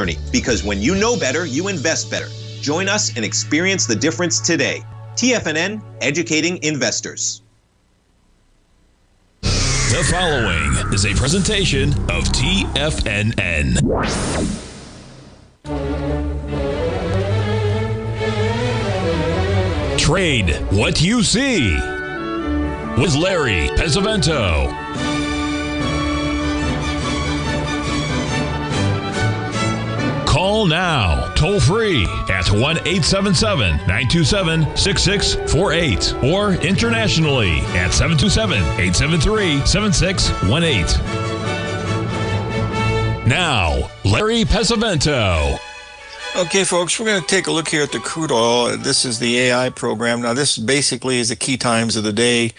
journey, because when you know better, you invest better. Join us and experience the difference today. TFNN, educating investors. The following is a presentation of TFNN. Trade what you see with Larry Pesavento. Call now, toll free at 1-877-927-6648 or internationally at 727-873-7618. Now, Larry Pesavento. Okay, folks, we're going to take a look here at the crude oil. This is the AI program. Now, this basically is the key times of the day,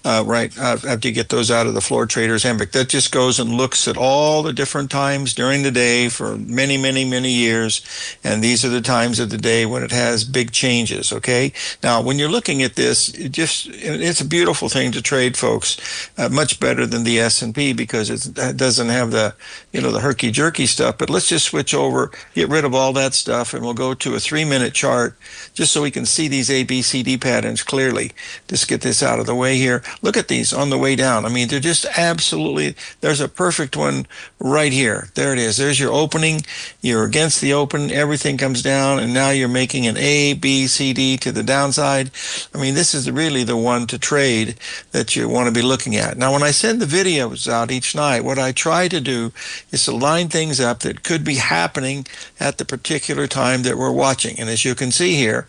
right after you get those out of the floor traders handbook. That just goes and looks at all the different times during the day for many, many, many years. And these are the times of the day when it has big changes, okay? Now, when you're looking at this, it's a beautiful thing to trade, folks. Much better than the S&P because it doesn't have the, the herky-jerky stuff. But let's just switch over, get rid of all that stuff, and we'll go to a 3-minute chart just so we can see these ABCD patterns clearly. Just get this out of the way here. Look at these on the way down. I mean, they're just absolutely, there's a perfect one right here. There it is. There's your opening. You're against the open. Everything comes down, and now you're making an A, B, C, D to the downside. I mean, this is really the one to trade that you want to be looking at. Now, when I send the videos out each night, what I try to do is to line things up that could be happening at the particular time that we're watching. And as you can see here,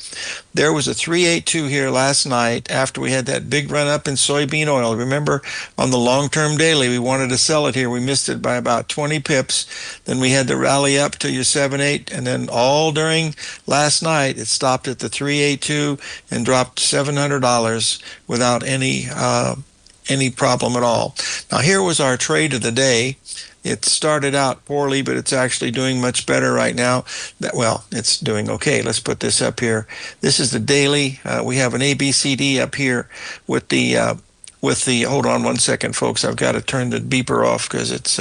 there was a 382 here last night after we had that big run up in soybean oil. Remember, on the long-term daily, we wanted to sell it here. We missed it by about 20 pips. Then we had to rally up to your 7.8, and then all during last night, it stopped at the 382 and dropped $700 without any problem at all. Now, here was our trade of the day. It started out poorly, but it's actually doing much better right now. Well, it's doing okay. Let's put this up here. This is the daily. We have an ABCD up here with the, hold on one second, folks. I've got to turn the beeper off because it's,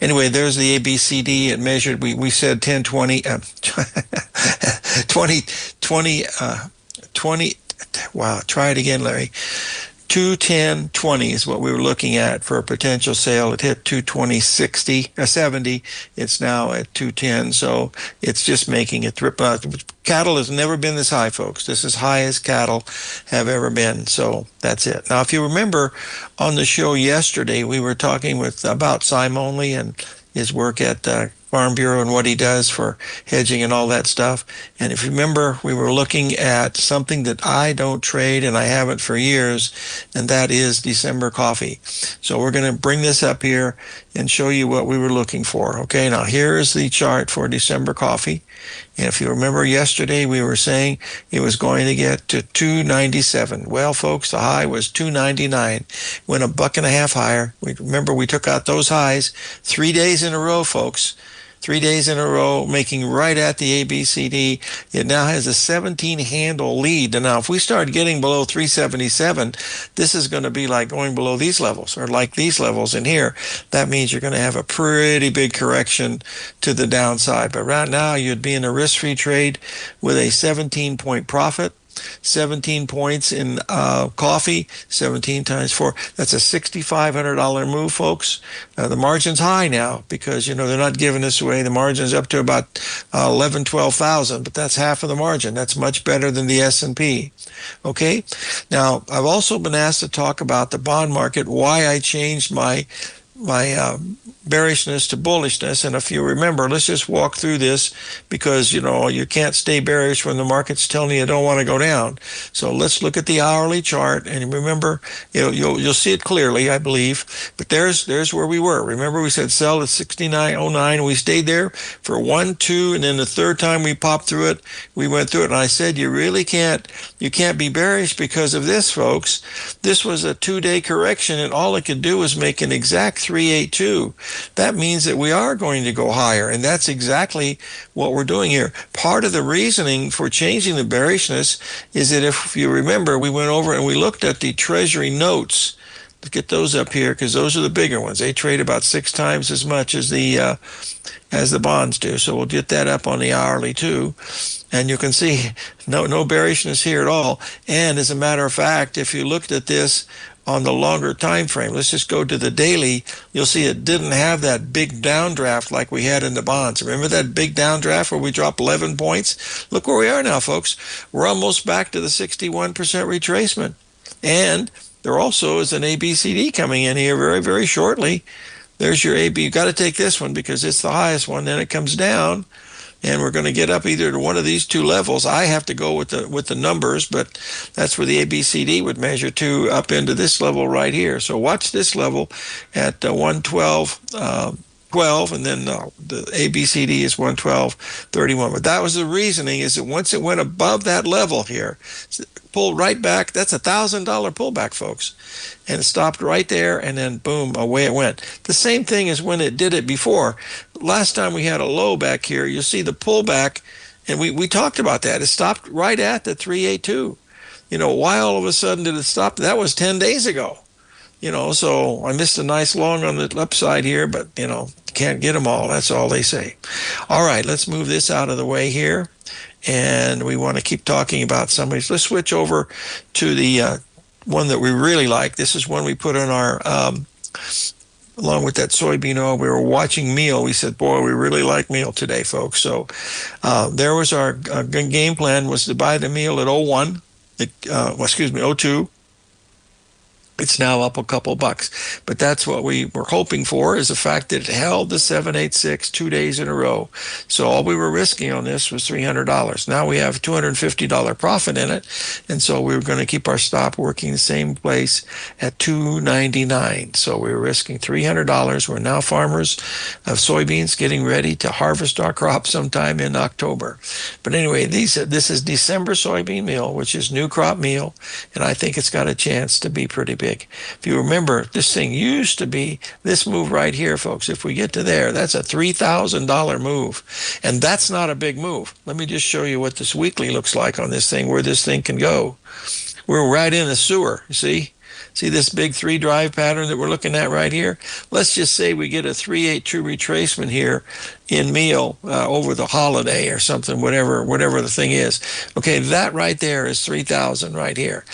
anyway, there's the ABCD. It measured, we said 10, 20, 20, wow, try it again, Larry. 210.20 is what we were looking at for a potential sale. It hit 220.70. It's now at 210, so it's just making it rip out. Cattle has never been this high, folks. This is high as cattle have ever been, so that's it. Now, if you remember on the show yesterday, we were talking about Simon Lee and his work at Farm Bureau and what he does for hedging and all that stuff. And if you remember, we were looking at something that I don't trade and I haven't for years, and that is December coffee. So we're going to bring this up here and show you what we were looking for. Okay, now here's the chart for December coffee. And if you remember yesterday, we were saying it was going to get to 297. Well, folks, the high was 299. Went $1.50 higher. Remember, we took out those highs 3 days in a row, folks. 3 days in a row, making right at the ABCD. It now has a 17-handle lead. And now, if we start getting below 377, this is going to be like going below these levels, or like these levels in here. That means you're going to have a pretty big correction to the downside. But right now, you'd be in a risk-free trade with a 17-point profit. 17 points in coffee, 17 times 4. That's a $6,500 move, folks. The margin's high now because, they're not giving this away. The margin's up to about 11, 12,000, but that's half of the margin. That's much better than the S&P. Okay? Now, I've also been asked to talk about the bond market, why I changed my bearishness to bullishness. And if you remember, let's just walk through this because, you can't stay bearish when the market's telling you don't want to go down. So let's look at the hourly chart. And remember, you'll see it clearly, I believe. But there's where we were. Remember, we said sell at 69.09. We stayed there for 1, 2, and then the third time we popped through it, we went through it. And I said, you can't be bearish because of this, folks. This was a 2-day correction, and all it could do was make an exact 382. That means that we are going to go higher, and that's exactly what we're doing here. Part of the reasoning for changing the bearishness is that if you remember, we went over and we looked at the Treasury notes, get those up here because those are the bigger ones. They trade about 6 times as much as the bonds do. So we'll get that up on the hourly too. And you can see no bearishness here at all. And as a matter of fact, if you looked at this on the longer time frame, let's just go to the daily, you'll see it didn't have that big downdraft like we had in the bonds. Remember that big downdraft where we dropped 11 points? Look where we are now, folks. We're almost back to the 61% retracement. And there also is an ABCD coming in here very, very shortly. There's your AB. You got to take this one because it's the highest one. Then it comes down, and we're going to get up either to one of these two levels. I have to go with the numbers, but that's where the ABCD would measure to, up into this level right here. So watch this level at 112. 12, and then the ABCD is 112.31. But that was the reasoning, is that once it went above that level here, pulled right back. That's $1,000 pullback, folks. And it stopped right there, and then boom, away it went. The same thing as when it did it before. Last time we had a low back here, you'll see the pullback, and we talked about that. It stopped right at the 382. Why all of a sudden did it stop? That was 10 days ago. So I missed a nice long on the upside here, but, can't get them all. That's all they say. All right, let's move this out of the way here. And we want to keep talking about some of these. Let's switch over to the one that we really like. This is one we put on our, along with that soybean oil. We were watching meal. We said, boy, we really like meal today, folks. So there was our game plan, was to buy the meal at 01. 02. It's now up a couple bucks. But that's what we were hoping for, is the fact that it held the 786 2 days in a row. So all we were risking on this was $300. Now we have a $250 profit in it. And so we were going to keep our stop working the same place at $299. So we were risking $300. We're now farmers of soybeans getting ready to harvest our crop sometime in October. But anyway, this is December soybean meal, which is new crop meal. And I think it's got a chance to be pretty big. If you remember, this thing used to be this move right here, folks. If we get to there, that's a $3,000 move. And that's not a big move. Let me just show you what this weekly looks like on this thing, where this thing can go. We're right in the sewer, you see? See this big 3 drive pattern that we're looking at right here? Let's just say we get a 382 retracement here in meal over the holiday or something, whatever the thing is. Okay, that right there is 3,000 right here.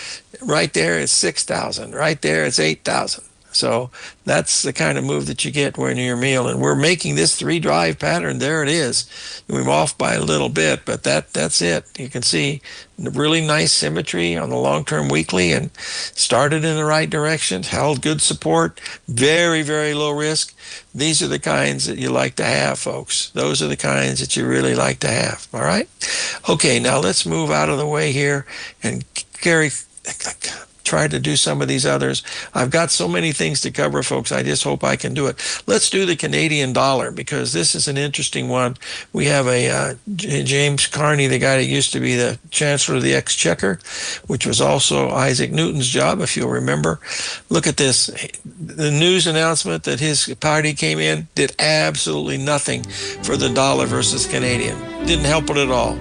Right there is 6,000. Right there it's 8,000. So that's the kind of move that you get when you're meal. And we're making this 3 drive pattern. There it is. We're off by a little bit, but that's it. You can see really nice symmetry on the long-term weekly, and started in the right direction, held good support, very, very low risk. These are the kinds that you like to have, folks. Those are the kinds that you like to have. All right? Okay, now let's move out of the way here and try to do some of these others. I've got so many things to cover, folks. I just hope I can do it. Let's do the Canadian dollar, because this is an interesting one. We have a James Carney, the guy that used to be the Chancellor of the Exchequer, which was also Isaac Newton's job, if you'll remember. Look at this. The news announcement that his party came in did absolutely nothing for the dollar versus Canadian. Didn't help it at all.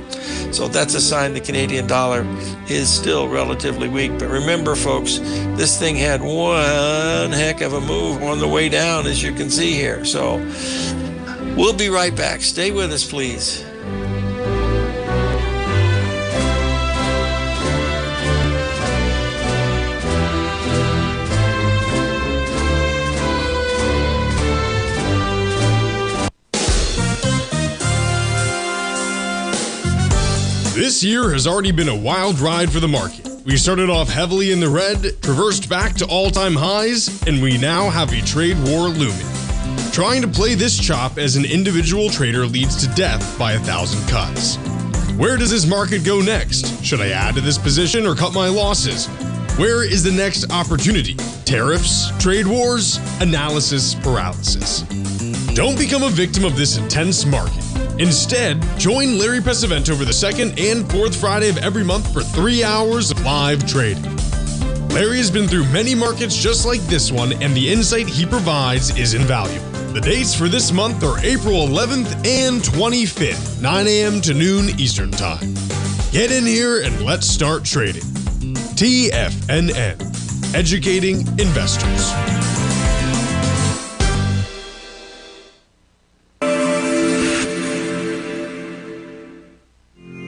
So that's a sign the Canadian dollar is still relatively weak. But remember, folks, this thing had one heck of a move on the way down, as you can see here. So we'll be right back. Stay with us, please. This year has already been a wild ride for the market. We started off heavily in the red, traversed back to all-time highs, and we now have a trade war looming. Trying to play this chop as an individual trader leads to death by 1,000 cuts. Where does this market go next? Should I add to this position or cut my losses? Where is the next opportunity? Tariffs? Trade wars? Analysis paralysis. Don't become a victim of this intense market. Instead, join Larry Pesavento over the second and fourth Friday of every month for 3 hours of live trading. Larry has been through many markets just like this one, and the insight he provides is invaluable. The dates for this month are April 11th and 25th, 9 a.m. to noon Eastern Time. Get in here and let's start trading. TFNN. educating investors.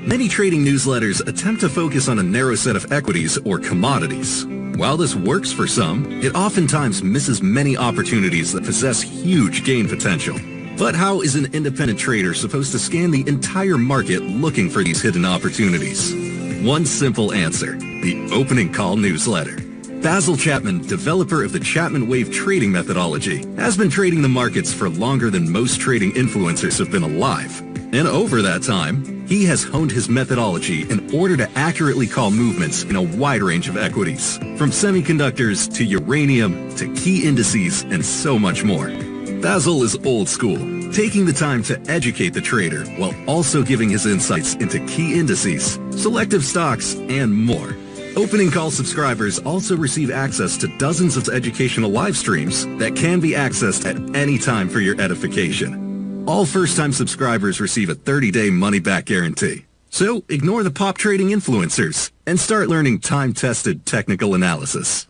Many trading newsletters attempt to focus on a narrow set of equities or commodities. While this works for some, it oftentimes misses many opportunities that possess huge gain potential. But how is an independent trader supposed to scan the entire market looking for these hidden opportunities? One simple answer: the opening call newsletter. Basil Chapman, developer of the Chapman Wave trading methodology, has been trading the markets for longer than most trading influencers have been alive. And over that time, he has honed his methodology in order to accurately call movements in a wide range of equities, from semiconductors to uranium to key indices and so much more. Basil is old school, taking the time to educate the trader while also giving his insights into key indices, selective stocks, and more. Opening call subscribers also receive access to dozens of educational live streams that can be accessed at any time for your edification. All first-time subscribers receive a 30-day money-back guarantee. So ignore the pop trading influencers and start learning time-tested technical analysis.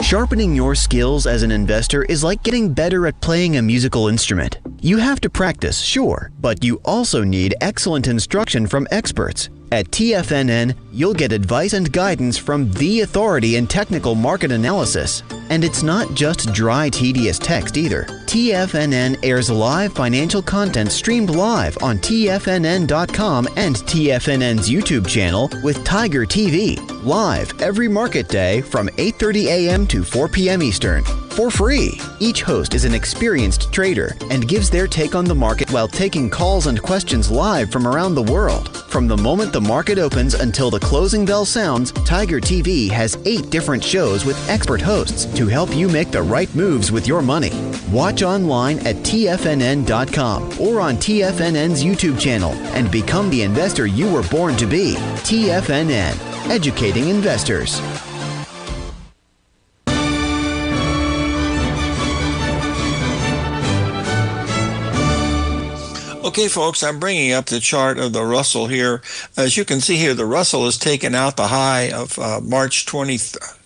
Sharpening your skills as an investor is like getting better at playing a musical instrument. You have to practice, sure, but you also need excellent instruction from experts. At TFNN, you'll get advice and guidance from the authority in technical market analysis. And it's not just dry, tedious text either. TFNN airs live financial content streamed live on TFNN.com and TFNN's YouTube channel with Tiger TV, live every market day from 8:30 a.m. to 4 p.m. Eastern, for free. Each host is an experienced trader and gives their take on the market while taking calls and questions live from around the world. From the moment the market opens until the closing bell sounds, Tiger TV has 8 different shows with expert hosts to help you make the right moves with your money. Watch online at TFNN.com or on TFNN's YouTube channel and become the investor you were born to be. TFNN, educating investors. Okay, folks, I'm bringing up the chart of the Russell here. As you can see here, the Russell has taken out the high of March 20th.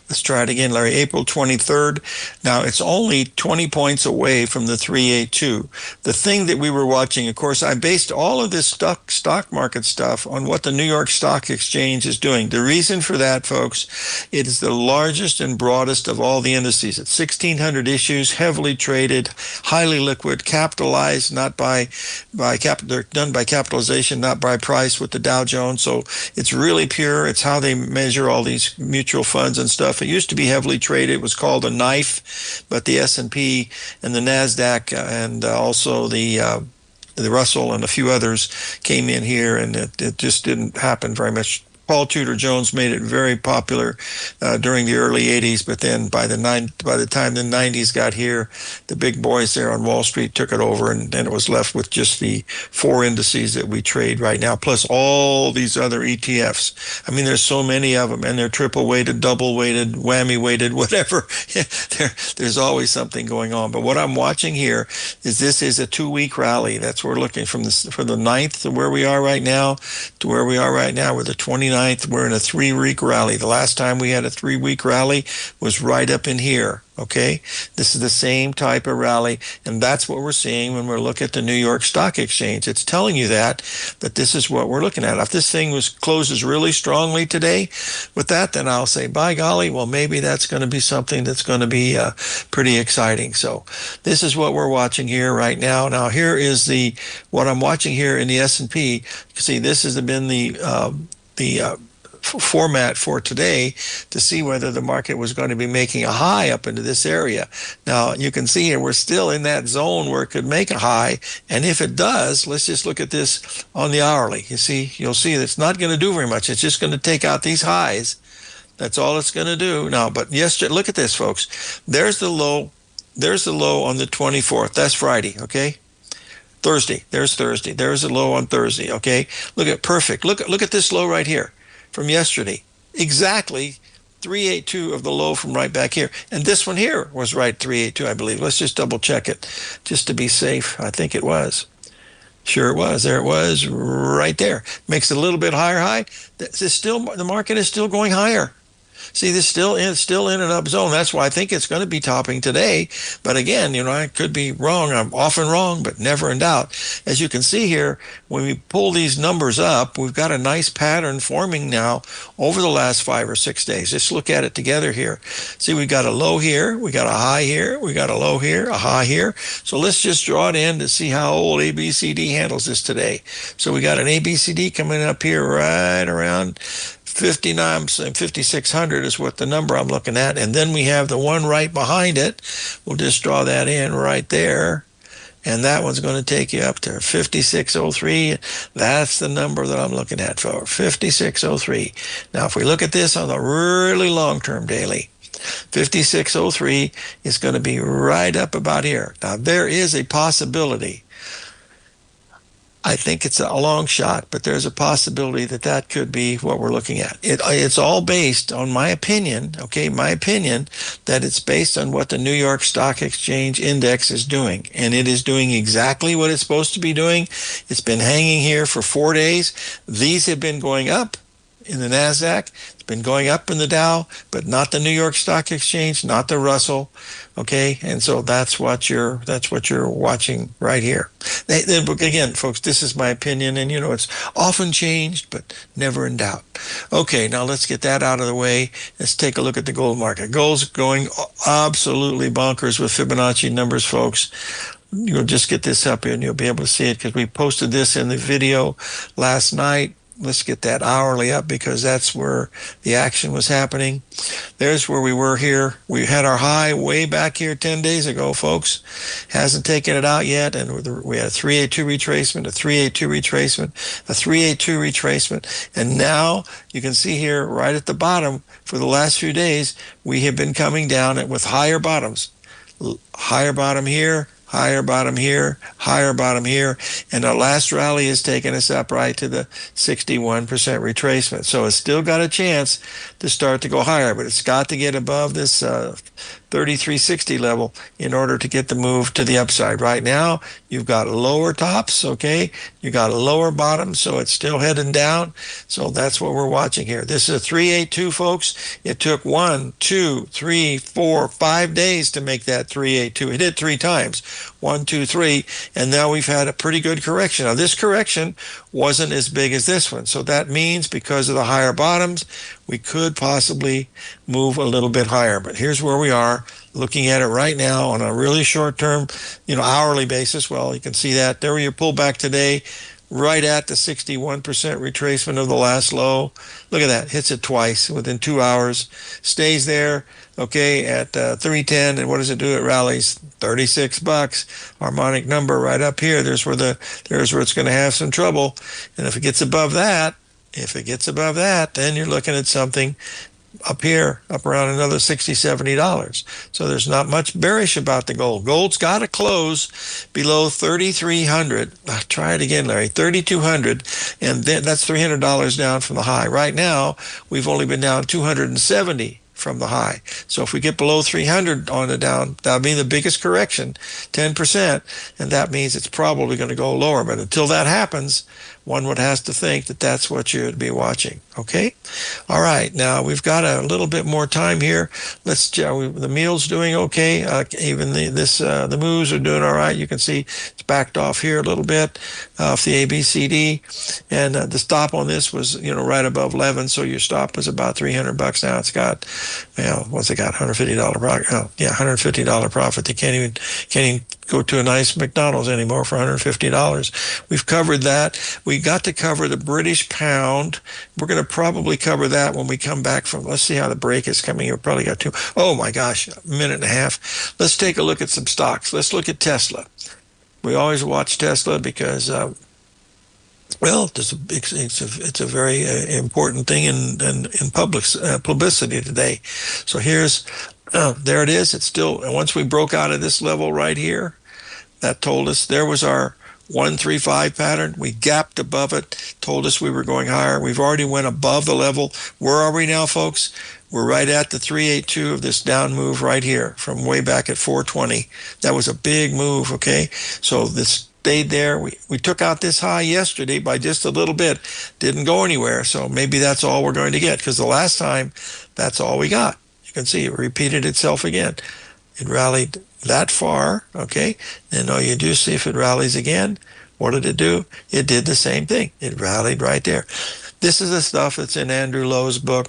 Let's try it again, Larry. April 23rd. Now, it's only 20 points away from the 382. The thing that we were watching, of course, I based all of this stock market stuff on what the New York Stock Exchange is doing. The reason for that, folks, it is the largest and broadest of all the indices. It's 1,600 issues, heavily traded, highly liquid, capitalized, not by they're done by capitalization, not by price with the Dow Jones. So it's really pure. It's how they measure all these mutual funds and stuff. It used to be heavily traded. It was called a knife, but the S&P and the NASDAQ and also the Russell and a few others came in here, and it just didn't happen very much. Paul Tudor Jones made it very popular during the early 80s, but then by the time the 90s got here, the big boys there on Wall Street took it over, and then it was left with just the 4 indices that we trade right now, plus all these other ETFs. I mean, there's so many of them, and they're triple weighted, double weighted, whammy weighted, whatever. There's always something going on. But what I'm watching here is this is a 2-week rally. That's where we're looking from the 9th to where we are right now to where we are right now. We're the 29th. We're in a 3-week rally. The last time we had a 3-week rally was right up in here. Okay, this is the same type of rally, and that's what we're seeing when we look at the New York Stock Exchange. It's telling you that this is what we're looking at. If this thing closes really strongly today with that, then I'll say, by golly, well, maybe that's going to be something that's going to be pretty exciting. So this is what we're watching here right now. Now, here is what I'm watching here in the S&P. See, this has been the format for today to see whether the market was going to be making a high up into this area. Now, you can see here we're still in that zone where it could make a high, and if it does, let's just look at this on the hourly. You'll see that it's not going to do very much. It's just going to take out these highs. That's all it's going to do. Now, but yesterday, look at this, folks. There's the low on the 24th. That's Friday, okay? Thursday. There's Thursday. There's a low on Thursday, okay? Look at perfect. Look at this low right here from yesterday. Exactly 382 of the low from right back here. And this one here was right 382, I believe. Let's just double check it just to be safe. I think it was. Sure it was. There it was right there. Makes it a little bit higher high. The market is still going higher. See, this still in an up zone. That's why I think it's going to be topping today. But again, I could be wrong. I'm often wrong, but never in doubt. As you can see here, when we pull these numbers up, we've got a nice pattern forming now over the last 5 or 6 days. Just look at it together here. See, we got a low here, we got a high here, we got a low here, a high here. So let's just draw it in to see how old ABCD handles this today. So we got an ABCD coming up here right around 5,600 is what the number I'm looking at. And then we have the one right behind it. We'll just draw that in right there. And that one's going to take you up to 5603. That's the number that I'm looking at for 5603. Now, if we look at this on the really long-term daily, 5603 is going to be right up about here. Now, there is a possibility. I think it's a long shot, but there's a possibility that that could be what we're looking at. It's all based on my opinion, that it's based on what the New York Stock Exchange Index is doing. And it is doing exactly what it's supposed to be doing. It's been hanging here for 4 days. These have been going up in the NASDAQ. It's been going up in the Dow, but not the New York Stock Exchange, not the Russell. Okay, and so that's what you're watching right here. Again, folks, this is my opinion, and it's often changed, but never in doubt. Okay, now let's get that out of the way. Let's take a look at the gold market. Gold's going absolutely bonkers with Fibonacci numbers, folks. You'll just get this up here, and you'll be able to see it because we posted this in the video last night. Let's get that hourly up because that's where the action was happening. There's where we were here. We had our high way back here 10 days ago, folks. Hasn't taken it out yet. And we had a 382 retracement, a 382 retracement, a 382 retracement. And now you can see here right at the bottom for the last few days, we have been coming down with higher bottoms. Higher bottom here, higher bottom here, higher bottom here, and our last rally has taken us up right to the 61% retracement. So it's still got a chance to start to go higher, but it's got to get above this 3360 level in order to get the move to the upside. Right now, you've got lower tops, okay? You got a lower bottom, so it's still heading down. So that's what we're watching here. This is a 382, folks. It took 1, 2, 3, 4, 5 days to make that 382. It hit 3 times. 1, 2, 3, and now we've had a pretty good correction. Now, this correction wasn't as big as this one, so that means because of the higher bottoms, we could possibly move a little bit higher. But here's where we are, looking at it right now on a really short-term, hourly basis. Well, you can see that there you pull back today, right at the 61% retracement of the last low. Look at that, hits it twice within 2 hours, stays there, okay, at 310, and what does it do? It rallies $36. Harmonic number right up here. There's where it's going to have some trouble. And if it gets above that, then you're looking at something up here, up around another $60, $70. So there's not much bearish about the gold. Gold's got to close below 3,300. Try it again, Larry. 3,200, and then that's $300 down from the high. Right now, we've only been down 270 from the high. So if we get below 300 on the down, that'll be the biggest correction, 10%, and that means it's probably going to go lower. But until that happens, one would have to think that that's what you would be watching. Okay? All right. Now, we've got a little bit more time here. The meal's doing okay. Even the moves are doing all right. You can see it's backed off here a little bit off the ABCD. And the stop on this was, right above 11. So your stop was about $300 now. It's got, what's it got? $150 profit. Oh, yeah, $150 profit. They can't even go to a nice McDonald's anymore for $150. We've covered that. We got to cover the British pound. We're going to probably cover that when we come back from, let's see how the break is coming. We've probably got oh my gosh, a minute and a half. Let's take a look at some stocks. Let's look at Tesla. We always watch Tesla because, it's a very important thing in public publicity today. So there it is. It's still, once we broke out of this level right here, that told us there was our 135 pattern. We gapped above it, told us we were going higher. We've already went above the level. Where are we now, folks? We're right at the 382 of this down move right here from way back at 420. That was a big move, okay? So this stayed there. We took out this high yesterday by just a little bit. Didn't go anywhere, so maybe that's all we're going to get, because the last time, that's all we got. You can see it repeated itself again. It rallied that far, okay? Then all you do, see if it rallies again. What did it do? It did the same thing. It rallied right there. This is the stuff that's in Andrew Lowe's book,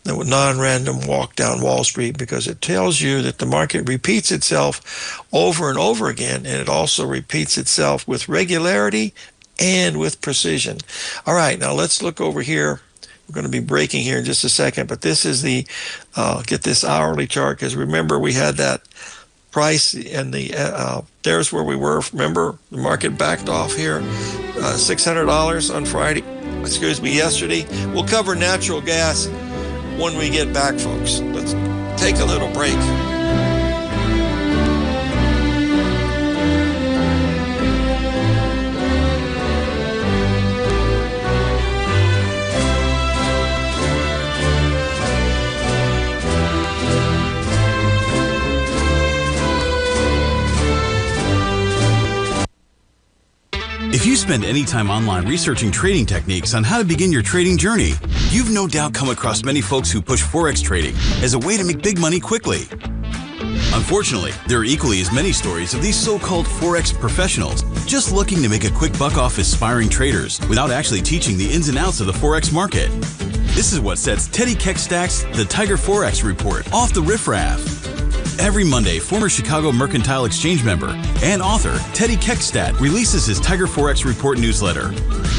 the Non-Random Walk Down Wall Street, because it tells you that the market repeats itself over and over again, and it also repeats itself with regularity and with precision. All right, now let's look over here. We're going to be breaking here in just a second, but this is the, get this hourly chart, because remember we had that price and the, there's where we were. Remember, the market backed off here, $600 on Friday. Yesterday. We'll cover natural gas when we get back, folks. Let's take a little break. If you spend any time online researching trading techniques on how to begin your trading journey, you've no doubt come across many folks who push Forex trading as a way to make big money quickly. Unfortunately, there are equally as many stories of these so-called Forex professionals just looking to make a quick buck off aspiring traders without actually teaching the ins and outs of the Forex market. This is what sets Teddy Keckstack's The Tiger Forex Report off the riffraff. Every Monday, former Chicago Mercantile Exchange member and author Teddy Keckstack releases his Tiger Forex Report newsletter,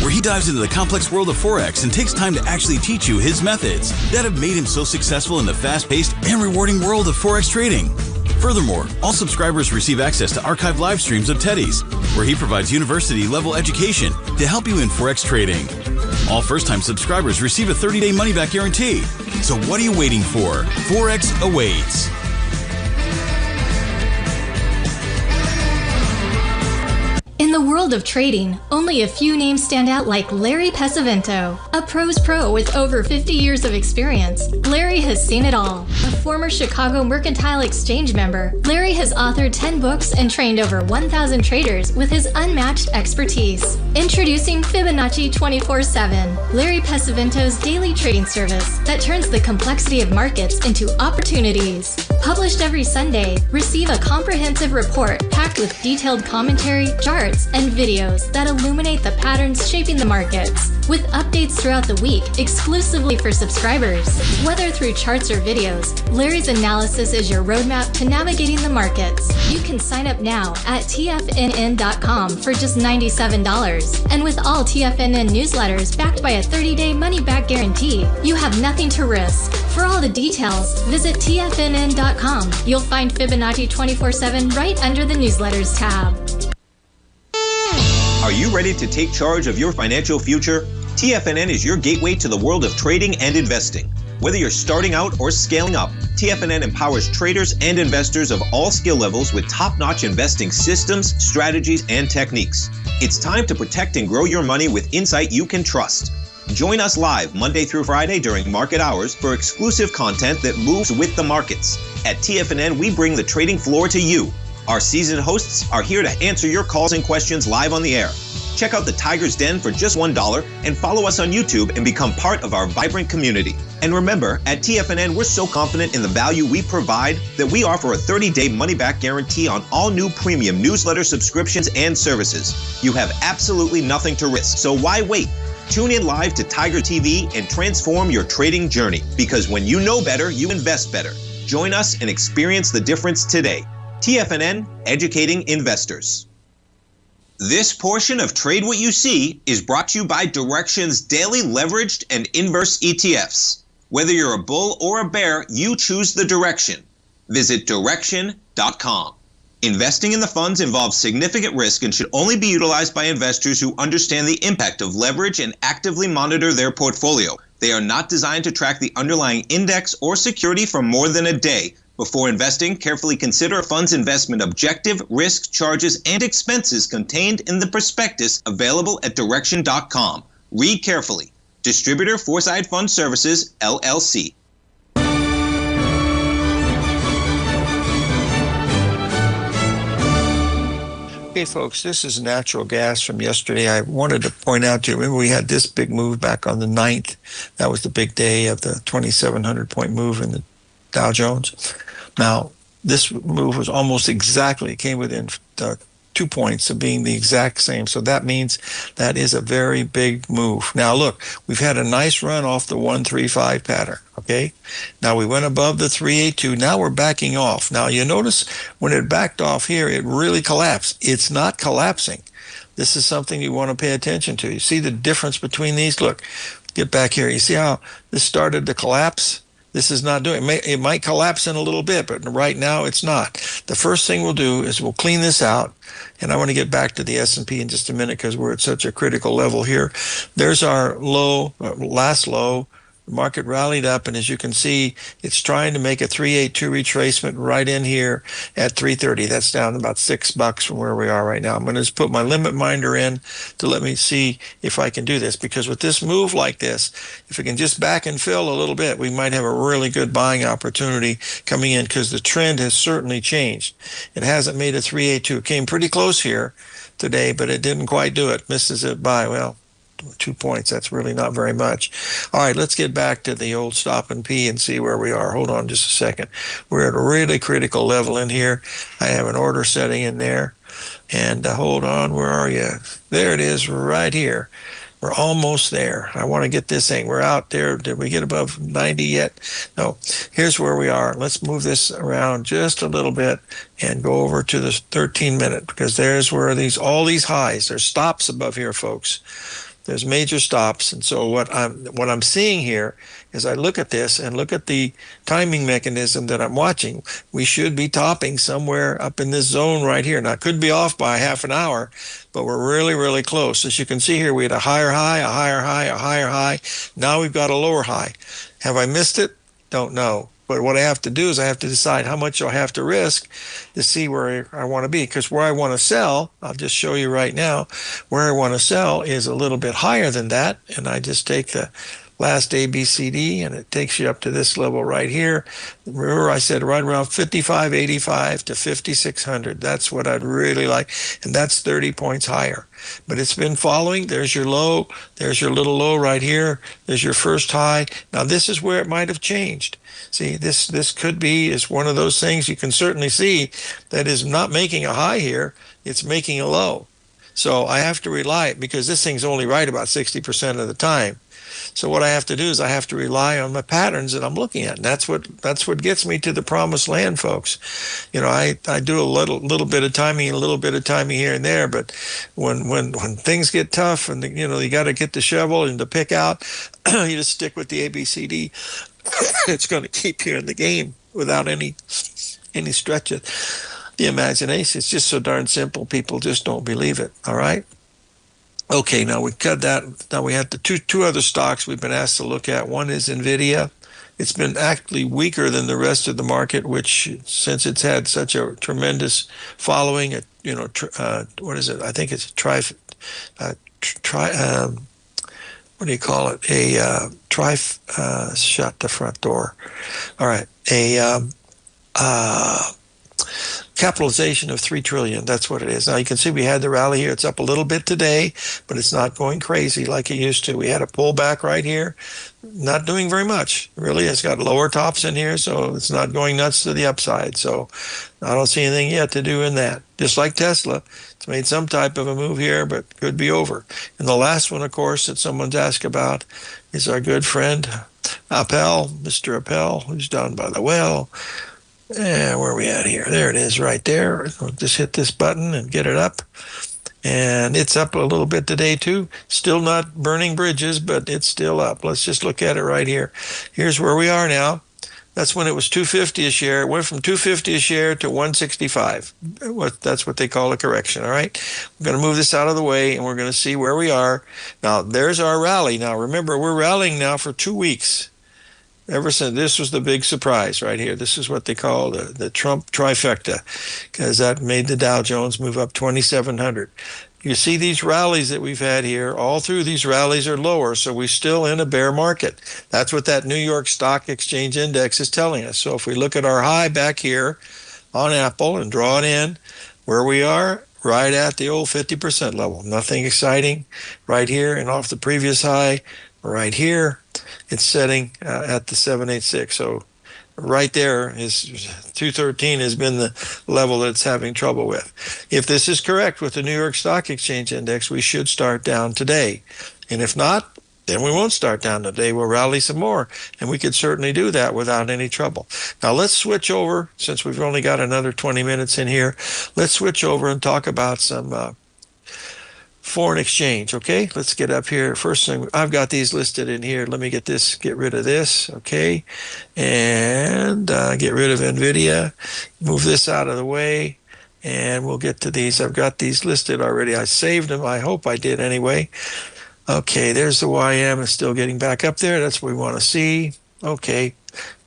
where he dives into the complex world of Forex and takes time to actually teach you his methods that have made him so successful in the fast-paced and rewarding world of Forex trading. Furthermore, all subscribers receive access to archived live streams of Teddy's, where he provides university-level education to help you in Forex trading. All first-time subscribers receive a 30-day money-back guarantee. So what are you waiting for? Forex awaits. In the world of trading, only a few names stand out like Larry Pesavento, a pro's pro with over 50 years of experience. Larry has seen it all. A former Chicago Mercantile Exchange member, Larry has authored 10 books and trained over 1,000 traders with his unmatched expertise. Introducing Fibonacci 24/7, Larry Pesavento's daily trading service that turns the complexity of markets into opportunities. Published every Sunday, receive a comprehensive report packed with detailed commentary, charts, and videos that illuminate the patterns shaping the markets, with updates throughout the week exclusively for subscribers. Whether through charts or videos, Larry's analysis is your roadmap to navigating the markets. You can sign up now at TFNN.com for just $97. And with all TFNN newsletters backed by a 30-day money-back guarantee, you have nothing to risk. For all the details, visit TFNN.com. You'll find Fibonacci 24/7 right under the newsletters tab. Are you ready to take charge of your financial future? TFNN is your gateway to the world of trading and investing. Whether you're starting out or scaling up, TFNN empowers traders and investors of all skill levels with top-notch investing systems, strategies, and techniques. It's time to protect and grow your money with insight you can trust. Join us live Monday through Friday during market hours for exclusive content that moves with the markets. At TFNN, we bring the trading floor to you. Our seasoned hosts are here to answer your calls and questions live on the air. Check out the Tiger's Den for just $1 and follow us on YouTube and become part of our vibrant community. And remember, at TFNN, we're so confident in the value we provide that we offer a 30-day money-back guarantee on all new premium newsletter subscriptions and services. You have absolutely nothing to risk, so why wait? Tune in live to Tiger TV and transform your trading journey, because when you know better, you invest better. Join us and experience the difference today. TFNN, educating investors. This portion of Trade What You See is brought to you by Direxion's daily leveraged and inverse ETFs. Whether you're a bull or a bear, you choose the direction. Visit Direxion.com. Investing in the funds involves significant risk and should only be utilized by investors who understand the impact of leverage and actively monitor their portfolio. They are not designed to track the underlying index or security for more than a day. Before investing, carefully consider a fund's investment objective, risk, charges, and expenses contained in the prospectus available at Direxion.com. Read carefully. Distributor Foreside Fund Services, LLC. Okay, folks, this is natural gas from yesterday. I wanted to point out to you, remember we had this big move back on the 9th. That was the big day of the 2,700 point move in the Dow Jones. Now, this move was almost exactly, it came within 2 points of being the exact same. So that means that is a very big move. Now, look, we've had a nice run off the 135 pattern, okay? Now, we went above the 382. Now we're backing off. Now, you notice when it backed off here, it really collapsed. It's not collapsing. This is something you want to pay attention to. You see the difference between these? Look, get back here. You see how this started to collapse? This is not doing it. It might collapse in a little bit, but right now it's not. The first thing we'll do is we'll clean this out. And I want to get back to the S&P in just a minute because we're at such a critical level here. There's our low, last low. The market rallied up, and as you can see, it's trying to make a 382 retracement right in here at 330. That's down about $6 from where we are right now. I'm going to just put my limit minder in to let me see if I can do this, because with this move like this, if we can just back and fill a little bit, we might have a really good buying opportunity coming in, because the trend has certainly changed. It hasn't made a 382. It came pretty close here today, but it didn't quite do it. Misses it by, well, 2 points. That's really not very much. All right, let's get back to the old stop and P and see where we are. Hold on just a second. We're at a really critical level in here. I have an order setting in there. And hold on, where are you? There it is, right here. We're almost there. I want to get this thing. We're out there. Did we get above 90 yet? No. Here's where we are. Let's move this around just a little bit and go over to the 13-minute, because there's where all these highs. There's stops above here, folks. There's major stops. And so what I'm seeing here is I look at this and look at the timing mechanism that I'm watching. We should be topping somewhere up in this zone right here. Now, it could be off by half an hour, but we're really, really close. As you can see here, we had a higher high, a higher high, a higher high. Now we've got a lower high. Have I missed it? Don't know. But what I have to do is I have to decide how much I have to risk to see where I want to be. Because where I want to sell, I'll just show you right now, where I want to sell is a little bit higher than that. And I just take the last ABCD and it takes you up to this level right here. Remember I said right around 55.85 to 5,600. That's what I'd really like. And that's 30 points higher. But it's been following. There's your low. There's your little low right here. There's your first high. Now this is where it might have changed. See, this could be is one of those things you can certainly see that is not making a high here. It's making a low. So I have to rely, because this thing's only right about 60% of the time. So what I have to do is I have to rely on the patterns that I'm looking at. And that's what gets me to the promised land, folks. You know, I do a little bit of timing, a little bit of timing here and there, but when things get tough and you got to get the shovel and the pick out, you just stick with the ABCD. It's going to keep you in the game without any stretch of the imagination. It's just so darn simple. People just don't believe it. All right. Okay, now we cut that. Now we have the two other stocks we've been asked to look at. One is Nvidia. It's been actually weaker than the rest of the market, which since it's had such a tremendous following, what is it? I think it's what do you call it? Shut the front door. All right. Capitalization of $3 trillion. That's what it is. Now you can see we had the rally here. It's up a little bit today, but it's not going crazy like it used to. We had a pullback right here. Not doing very much. Really, it's got lower tops in here, so it's not going nuts to the upside. So I don't see anything yet to do in that. Just like Tesla, it's made some type of a move here, but could be over. And the last one, of course, that someone's asked about is our good friend Apple, Mr. Apple, who's down by the well. Where are we at here? There it is right there. I'll just hit this button and get it up. And it's up a little bit today too. Still not burning bridges, but it's still up. Let's just look at it right here. Here's where we are now. That's when it was $250 a share. It went from $250 a share to $165. That's what they call a correction, all right? We're going to move this out of the way, and we're going to see where we are. Now, there's our rally. Now, remember, we're rallying now for 2 weeks. Ever since this was the big surprise right here. This is what they call the Trump trifecta, because that made the Dow Jones move up 2,700. You see these rallies that we've had here, all through these rallies are lower, so we're still in a bear market. That's what that New York Stock Exchange Index is telling us. So if we look at our high back here on Apple and draw it in, where we are, right at the old 50% level. Nothing exciting right here, and off the previous high right here, it's setting at the 786. So right there is 213 has been the level that it's having trouble with. If this is correct with the New York Stock Exchange Index, we should start down today. And if not, then we won't start down today. We'll rally some more, and we could certainly do that without any trouble. Now let's switch over, since we've only got another 20 minutes in here, let's switch over and talk about some foreign exchange, okay? Let's get up here. First thing, I've got these listed in here. Let me get rid of this, okay? And get rid of Nvidia. Move this out of the way, and we'll get to these. I've got these listed already. I saved them. I hope I did anyway. Okay, there's the YM. It's still getting back up there. That's what we want to see. Okay,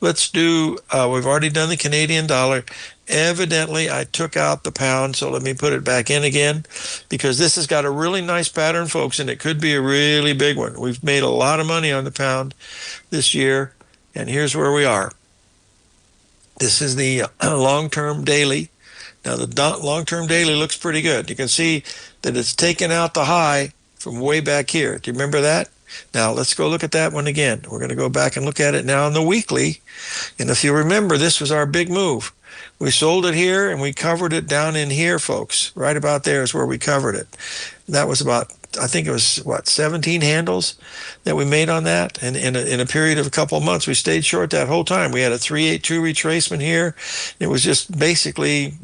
let's do, we've already done the Canadian dollar. Evidently, I took out the pound, so let me put it back in again, because this has got a really nice pattern, folks, and it could be a really big one. We've made a lot of money on the pound this year, and here's where we are. This is the long-term daily. Now, the long-term daily looks pretty good. You can see that it's taken out the high from way back here. Do you remember that? Now, let's go look at that one again. We're going to go back and look at it now on the weekly. And if you remember, this was our big move. We sold it here, and we covered it down in here, folks. Right about there is where we covered it. That was about, I think it was, 17 handles that we made on that. And in a period of a couple of months, we stayed short that whole time. We had a 382 retracement here. It was just basically,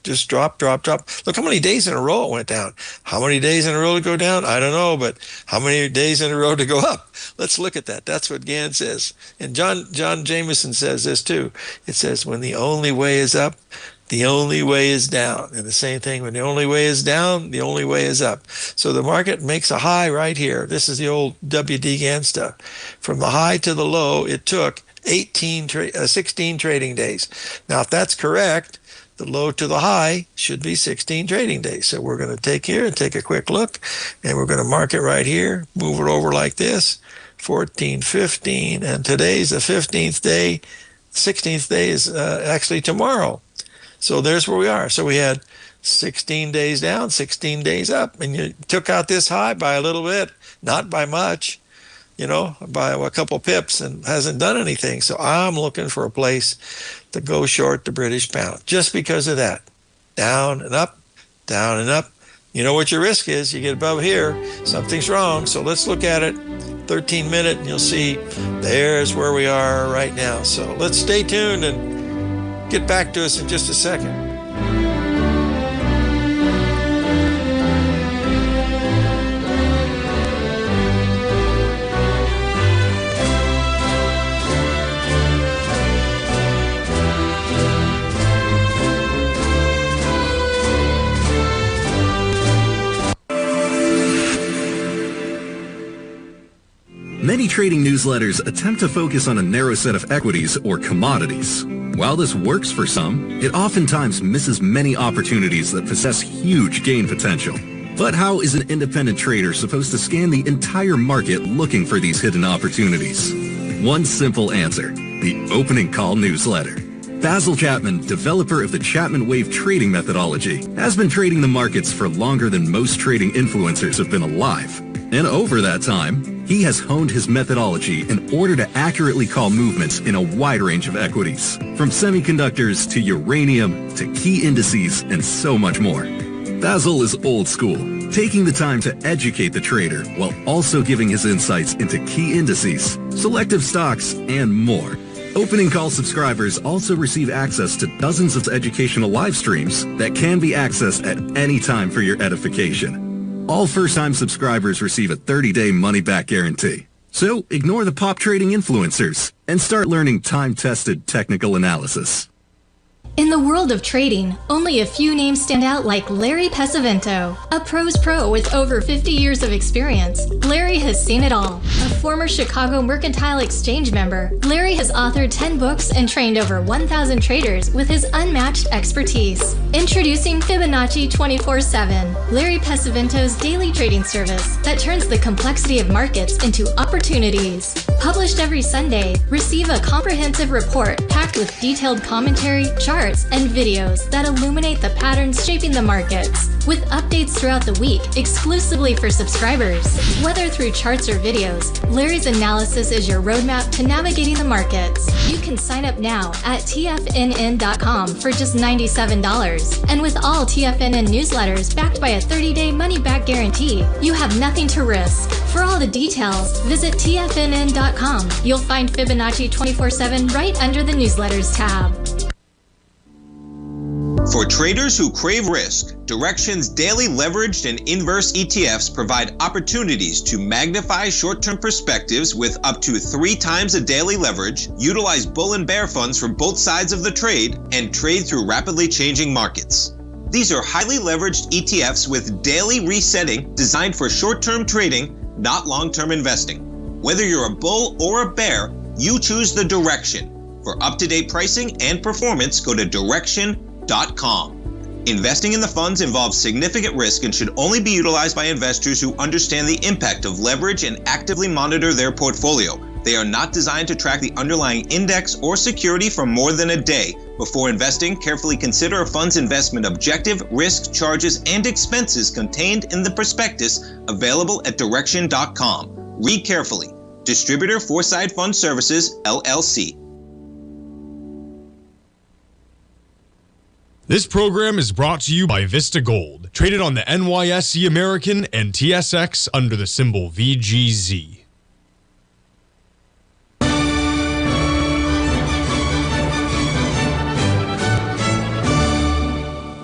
just drop. Look how many days in a row it went down. How many days in a row to go down? I don't know, but how many days in a row to go up? Let's look at that. That's what Gann says. And John Jameson says this too. It says, when the only way is up, the only way is down. And the same thing, when the only way is down, the only way is up. So the market makes a high right here. This is the old WD Gann stuff. From the high to the low, it took 16 trading days. Now, if that's correct, the low to the high should be 16 trading days. So we're going to take here and take a quick look, and we're going to mark it right here, move it over like this, 14, 15, and today's the 15th day. 16th day is actually tomorrow. So there's where we are. So we had 16 days down, 16 days up, and you took out this high by a little bit, not by much, by a couple pips, and hasn't done anything. So I'm looking for a place to go short the British pound just because of that. Down and up, down and up. You know what your risk is. You get above here, something's wrong. So let's look at it, 13-minute, and you'll see there's where we are right now. So let's stay tuned and get back to us in just a second. Many trading newsletters attempt to focus on a narrow set of equities or commodities. While this works for some, it oftentimes misses many opportunities that possess huge gain potential. But how is an independent trader supposed to scan the entire market looking for these hidden opportunities? One simple answer: the opening call newsletter. Basil Chapman, developer of the Chapman Wave trading methodology, has been trading the markets for longer than most trading influencers have been alive. And over that time, he has honed his methodology in order to accurately call movements in a wide range of equities, from semiconductors to uranium to key indices and so much more. Basil is old school, taking the time to educate the trader while also giving his insights into key indices, selective stocks, and more. Opening call subscribers also receive access to dozens of educational live streams that can be accessed at any time for your edification. All first-time subscribers receive a 30-day money-back guarantee. So ignore the pop trading influencers and start learning time-tested technical analysis. In the world of trading, only a few names stand out like Larry Pesavento, a pro's pro with over 50 years of experience. Larry has seen it all. A former Chicago Mercantile Exchange member, Larry has authored 10 books and trained over 1,000 traders with his unmatched expertise. Introducing Fibonacci 24/7, Larry Pesavento's daily trading service that turns the complexity of markets into opportunities. Published every Sunday, receive a comprehensive report packed with detailed commentary, charts, charts, and videos that illuminate the patterns shaping the markets, with updates throughout the week exclusively for subscribers. Whether through charts or videos, Larry's analysis is your roadmap to navigating the markets. You can sign up now at TFNN.com for just $97. And with all TFNN newsletters backed by a 30-day money-back guarantee, you have nothing to risk. For all the details, visit TFNN.com. You'll find Fibonacci 24/7 right under the newsletters tab. For traders who crave risk, Direxion's daily leveraged and inverse ETFs provide opportunities to magnify short-term perspectives with up to 3 times a daily leverage, utilize bull and bear funds from both sides of the trade, and trade through rapidly changing markets. These are highly leveraged ETFs with daily resetting designed for short-term trading, not long-term investing. Whether you're a bull or a bear, you choose the Direxion. For up-to-date pricing and performance, go to Direxion.com. Investing in the funds involves significant risk and should only be utilized by investors who understand the impact of leverage and actively monitor their portfolio. They are not designed to track the underlying index or security for more than a day. Before investing, carefully consider a fund's investment objective, risk, charges, and expenses contained in the prospectus available at Direxion.com. Read carefully. Distributor Foreside Fund Services, LLC. This program is brought to you by Vista Gold, traded on the NYSE American and TSX under the symbol VGZ.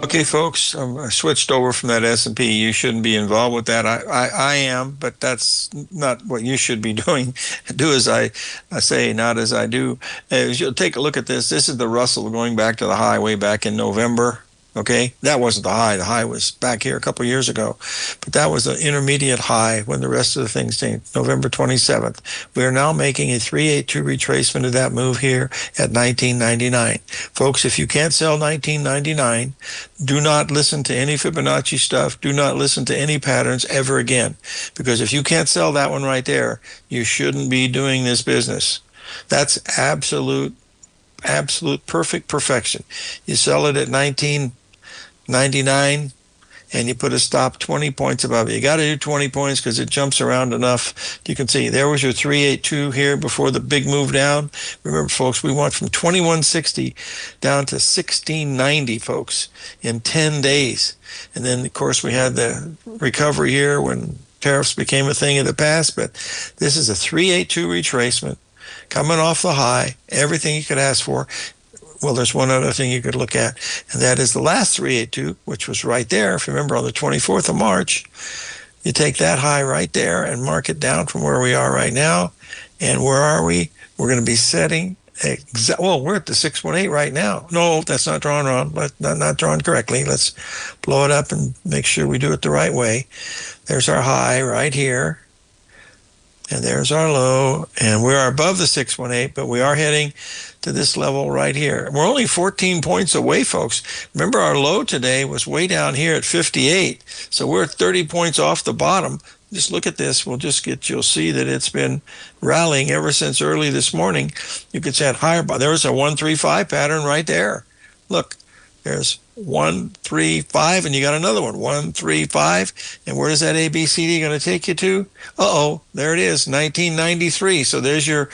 Okay, folks, I switched over from that S&P. You shouldn't be involved with that. I am, but that's not what you should be doing. Do as I say, not as I do. As you'll take a look at this, this is the Russell going back to the high way back in November. Okay, that wasn't the high. The high was back here a couple of years ago. But that was the intermediate high when the rest of the things changed, November 27th. We are now making a 382 retracement of that move here at 1999. Folks, if you can't sell 1999, do not listen to any Fibonacci stuff. Do not listen to any patterns ever again. Because if you can't sell that one right there, you shouldn't be doing this business. That's absolute perfect perfection. You sell it at 1999 and you put a stop 20 points above it. You got to do 20 points because it jumps around enough. You can see there was your 382 here before the big move down. Remember, folks, we went from 2160 down to 1690, folks, in 10 days. And then, of course, we had the recovery here when tariffs became a thing of the past. But this is a 382 retracement coming off the high, everything you could ask for. Well, there's one other thing you could look at, and that is the last 382, which was right there. If you remember, on the 24th of March, you take that high right there and mark it down from where we are right now. And where are we? We're going to be setting, well, we're at the 618 right now. No, that's not drawn wrong. Not drawn correctly. Let's blow it up and make sure we do it the right way. There's our high right here. And there's our low, and we are above the 618, but we are heading to this level right here. We're only 14 points away, folks. Remember, our low today was way down here at 58, so we're 30 points off the bottom. Just look at this. You'll see that it's been rallying ever since early this morning. You could say at higher, there's a 135 pattern right there. Look, there's 135, and you got another one, 135. And where is that ABCD going to take you to? There it is, 1993. So there's your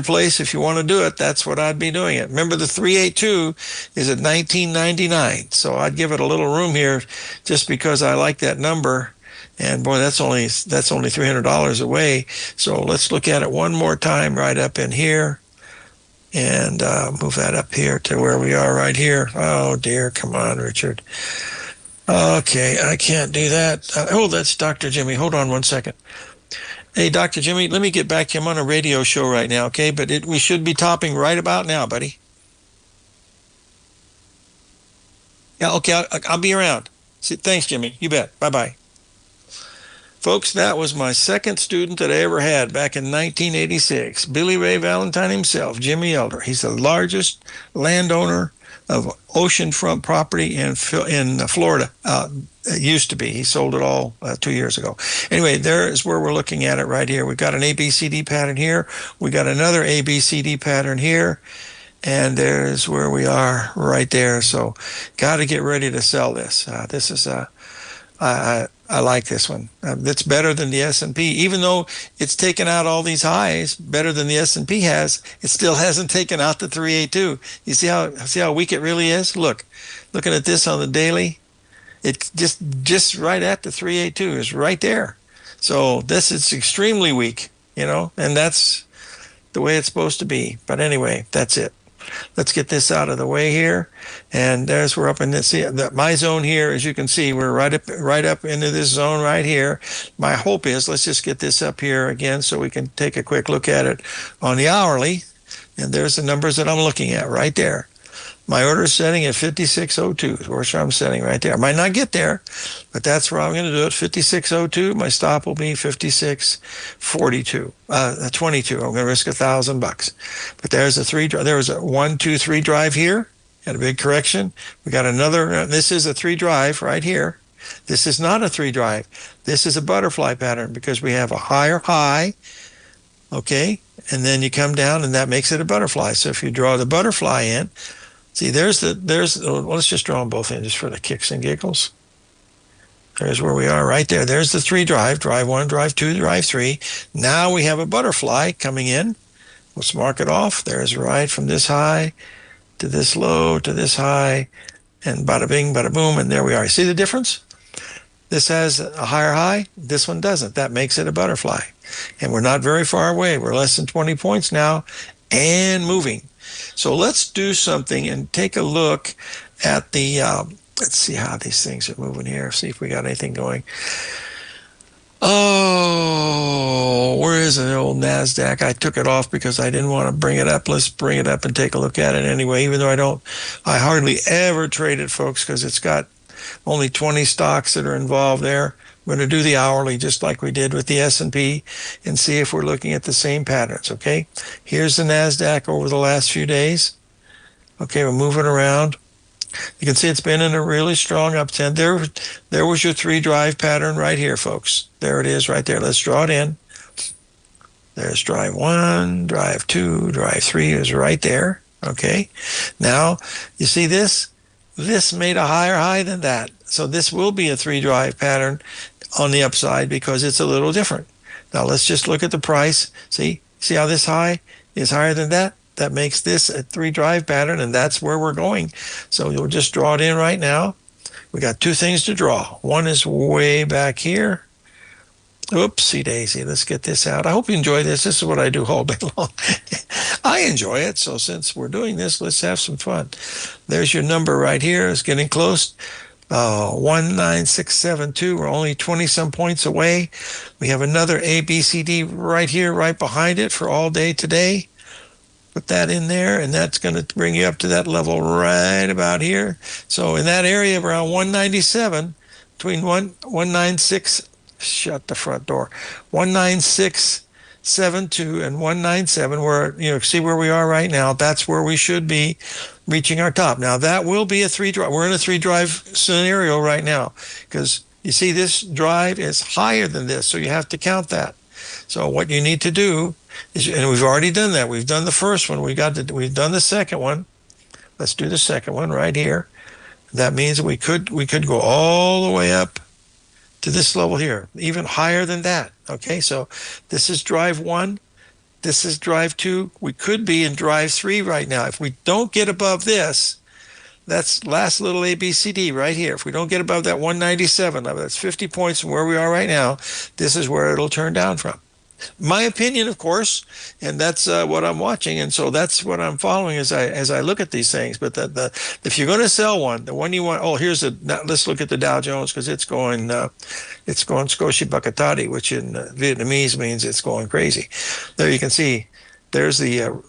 place if you want to do it. That's what I'd be doing it. Remember, the 382 is at 1999. So I'd give it a little room here just because I like that number. And boy, that's only $300 away. So let's look at it one more time right up in here. And move that up here to where we are right here. Oh, dear. Come on, Richard. Okay, I can't do that. That's Dr. Jimmy. Hold on one second. Hey, Dr. Jimmy, let me get back to you. I'm on a radio show right now, okay? But we should be topping right about now, buddy. Yeah, okay, I'll be around. Thanks, Jimmy. You bet. Bye-bye. Folks, that was my second student that I ever had back in 1986. Billy Ray Valentine himself, Jimmy Elder. He's the largest landowner of oceanfront property in Florida. It used to be. He sold it all 2 years ago. Anyway, there is where we're looking at it right here. We've got an ABCD pattern here. We got another ABCD pattern here. And there's where we are right there. So got to get ready to sell this. This is I like this one. It's better than the S&P. Even though it's taken out all these highs, better than the S&P has, it still hasn't taken out the 382. You see how weak it really is? Looking at this on the daily, it's just right at the 382 is right there. So this is extremely weak, and that's the way it's supposed to be. But anyway, that's it. Let's get this out of the way here, and there's we're up in this. My zone here, as you can see, we're right up into this zone right here. My hope is let's just get this up here again so we can take a quick look at it on the hourly, and there's the numbers that I'm looking at right there. My order is setting at 56.02. Where I'm setting right there. I might not get there, but that's where I'm going to do it. 56.02. My stop will be 56.42. 22. I'm going to risk $1,000. But there's there was a 1, 2, 3 drive here. Had a big correction. We got another. This is a 3 drive right here. This is not a 3 drive. This is a butterfly pattern because we have a higher high. Okay, and then you come down, and that makes it a butterfly. So if you draw the butterfly in. See, let's just draw them both in just for the kicks and giggles. There's where we are right there. There's the 3 drive 1, drive 2, drive 3. Now we have a butterfly coming in. Let's mark it off. There's right from this high to this low to this high, and bada bing, bada boom, and there we are. See the difference? This has a higher high. This one doesn't. That makes it a butterfly. And we're not very far away. We're less than 20 points now and moving. So let's do something and take a look at the, let's see how these things are moving here. See if we got anything going. Oh, where is the old NASDAQ? I took it off because I didn't want to bring it up. Let's bring it up and take a look at it anyway, even though I hardly ever trade it, folks, because it's got only 20 stocks that are involved there. We're going to do the hourly just like we did with the S&P and see if we're looking at the same patterns, okay? Here's the NASDAQ over the last few days. Okay, we're moving around. You can see it's been in a really strong uptrend. There was your 3 drive pattern right here, folks. There it is right there. Let's draw it in. There's drive 1, drive 2, drive 3 is right there, okay? Now, you see this? This made a higher high than that. So this will be a 3 drive pattern on the upside because it's a little different. Now let's just look at the price. See how this high is higher than that? That makes this a 3 drive pattern, and that's where we're going. So you'll just draw it in right now. We got 2 things to draw. One is way back here. Oopsie daisy. Let's get this out. I hope you enjoy this. This is what I do all day long. I enjoy it. So since we're doing this, let's have some fun. There's your number right here. It's getting close. 19672. We're only 20 some points away. We have another ABCD right here, right behind it for all day today. Put that in there, and that's going to bring you up to that level right about here. So in that area around 197, between 196, shut the front door, 19672 and 197, where see where we are right now. That's where we should be reaching our top. Now that will be a 3 drive. We're in a 3 drive scenario right now because you see this drive is higher than this, so you have to count that. So what you need to do is, and we've already done that. We've done the first one. We've done the second one. Let's do the second one right here. That means we could go all the way up to this level here, even higher than that. Okay, so this is drive 1. This is drive 2. We could be in drive 3 right now. If we don't get above this, that's last little ABCD right here. If we don't get above that 197 level, that's 50 points from where we are right now, this is where it'll turn down from. My opinion, of course, and that's what I'm watching, and so that's what I'm following as I look at these things. But if you're going to sell one, the one you want, let's look at the Dow Jones because it's going Skoshi Bakatati, which in Vietnamese means it's going crazy. There you can see, there's the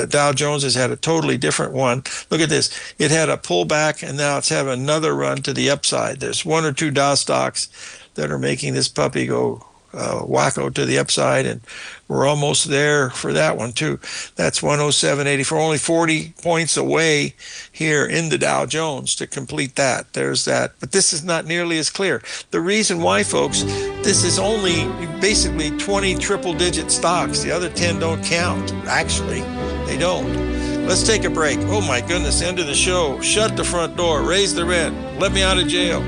Dow Jones has had a totally different one. Look at this. It had a pullback, and now it's having another run to the upside. There's 1 or 2 Dow stocks that are making this puppy go wacko to the upside, and we're almost there for that one too. That's 107.84, only 40 points away here in the Dow Jones to complete that. There's that, but this is not nearly as clear. The reason why, folks, this is only basically 20 triple-digit stocks. The other 10 don't count, actually. They don't. Let's take a break. Oh my goodness, end of the show. Shut the front door. Raise the rent. Let me out of jail.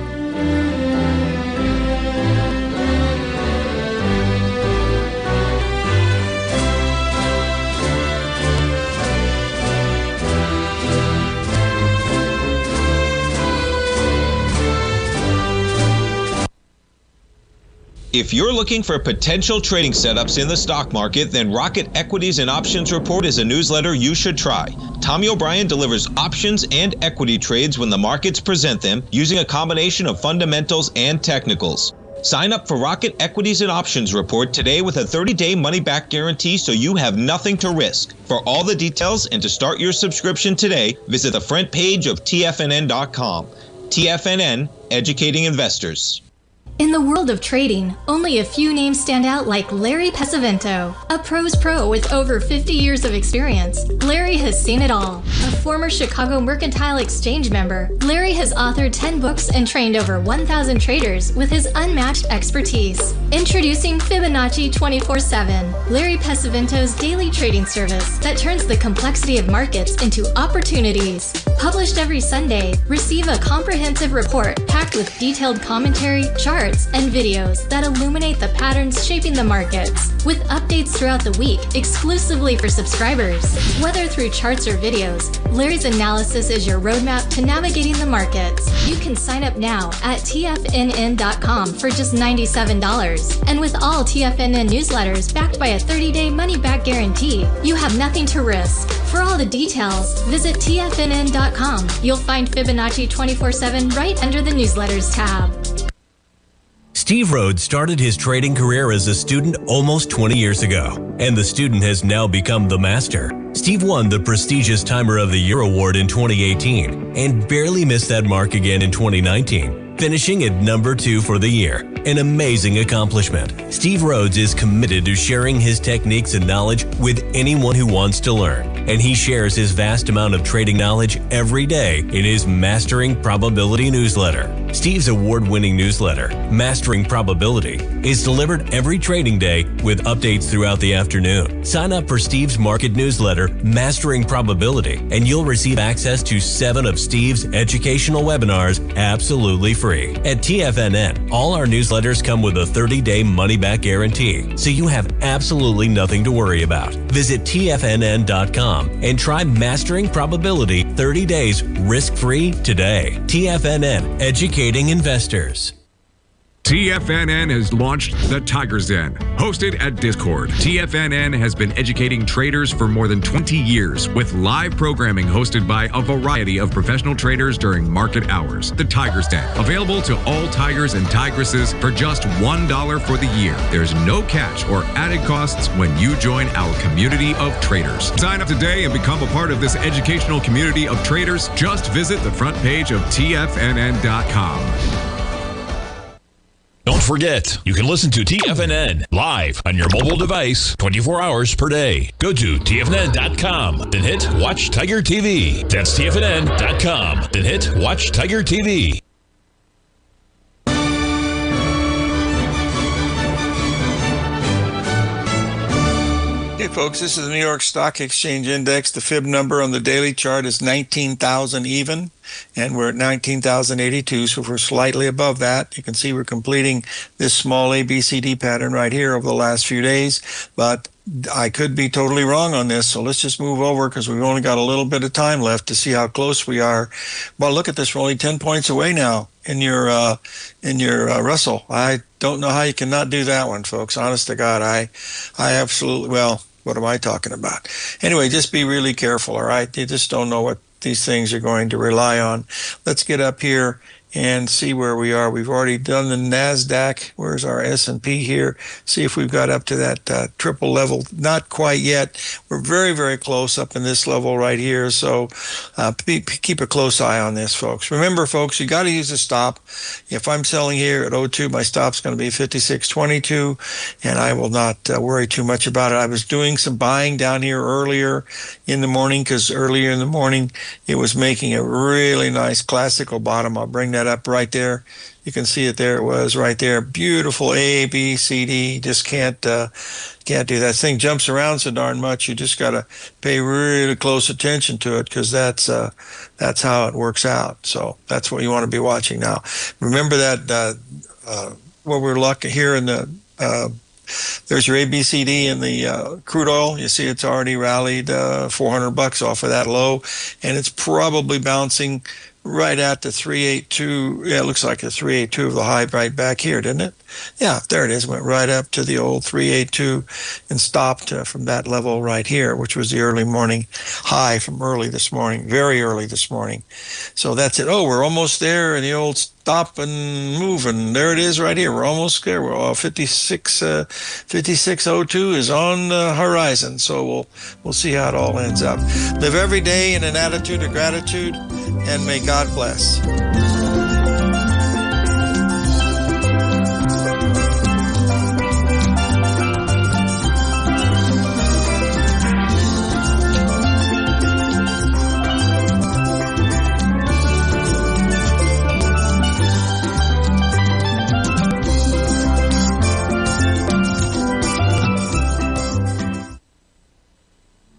If you're looking for potential trading setups in the stock market, then Rocket Equities and Options Report is a newsletter you should try. Tommy O'Brien delivers options and equity trades when the markets present them, using a combination of fundamentals and technicals. Sign up for Rocket Equities and Options Report today with a 30-day money-back guarantee, so you have nothing to risk. For all the details and to start your subscription today, visit the front page of TFNN.com. TFNN, educating investors. In the world of trading, only a few names stand out like Larry Pesavento, a pro's pro with over 50 years of experience. Larry has seen it all. A former Chicago Mercantile Exchange member, Larry has authored 10 books and trained over 1,000 traders with his unmatched expertise. Introducing Fibonacci 24/7, Larry Pesavento's daily trading service that turns the complexity of markets into opportunities. Published every Sunday, receive a comprehensive report packed with detailed commentary, charts, and videos that illuminate the patterns shaping the markets, with updates throughout the week exclusively for subscribers. Whether through charts or videos, Larry's analysis is your roadmap to navigating the markets. You can sign up now at TFNN.com for just $97. And with all TFNN newsletters backed by a 30-day money-back guarantee, you have nothing to risk. For all the details, visit TFNN.com. You'll find Fibonacci 24/7 right under the newsletters tab. Steve Rhodes started his trading career as a student almost 20 years ago, and the student has now become the master. Steve won the prestigious Timer of the Year award in 2018 and barely missed that mark again in 2019, finishing at number 2 for the year. An amazing accomplishment. Steve Rhodes is committed to sharing his techniques and knowledge with anyone who wants to learn, and he shares his vast amount of trading knowledge every day in his Mastering Probability newsletter. Steve's award-winning newsletter, Mastering Probability, is delivered every trading day with updates throughout the afternoon. Sign up for Steve's market newsletter, Mastering Probability, and you'll receive access to 7 of Steve's educational webinars absolutely free. At TFNN, all our newsletters come with a 30-day money-back guarantee, so you have absolutely nothing to worry about. Visit TFNN.com and try Mastering Probability 30 days risk-free today. TFNN, educating investors. TFNN has launched the Tiger's Den, hosted at Discord. TFNN has been educating traders for more than 20 years with live programming hosted by a variety of professional traders during market hours. The Tiger's Den, available to all tigers and tigresses for just $1 for the year. There's no catch or added costs when you join our community of traders. Sign up today and become a part of this educational community of traders. Just visit the front page of TFNN.com. Don't forget, you can listen to TFNN live on your mobile device 24 hours per day. Go to TFNN.com, then hit Watch Tiger TV. That's TFNN.com, then hit Watch Tiger TV. Hey folks, this is the New York Stock Exchange Index. The fib number on the daily chart is 19,000 even, and we're at 19,082, so we're slightly above that. You can see we're completing this small ABCD pattern right here over the last few days, but I could be totally wrong on this, so let's just move over because we've only got a little bit of time left to see how close we are. Well, look at this, we're only 10 points away now in your Russell. I don't know how you cannot do that one, folks. Honest to God, I absolutely, well, what am I talking about? Anyway, just be really careful, all right? You just don't know what these things are going to rely on. Let's get up here and see where we are. We've already done the NASDAQ. Where's our S&P here? See if we've got up to that triple level. Not quite yet. We're very, very close up in this level right here. So keep a close eye on this, folks. Remember, folks, you got to use a stop. If I'm selling here at 02, my stop's going to be 56.22, and I will not worry too much about it. I was doing some buying down here earlier in the morning because earlier in the morning it was making a really nice classical bottom. I'll bring that up right there. You can see it there. It was right there. Beautiful A, B, C, D. Just can't do that. Thing jumps around so darn much. You just got to pay really close attention to it, because that's how it works out. So that's what you want to be watching now. Remember that where we're lucky here in the there's your ABCD in the crude oil. You see it's already rallied $400 off of that low, and it's probably bouncing right at the 382. Yeah, it looks like the 382 of the high right back here, didn't it? Yeah, there it is. Went right up to the old 382 and stopped from that level right here, which was the early morning high from early this morning, very early this morning. So that's it. Oh, we're almost there, and the old stop and move, and there it is right here. We're almost there. We're 5602 is on the horizon. So we'll see how it all ends up. Live every day in an attitude of gratitude, and may God bless.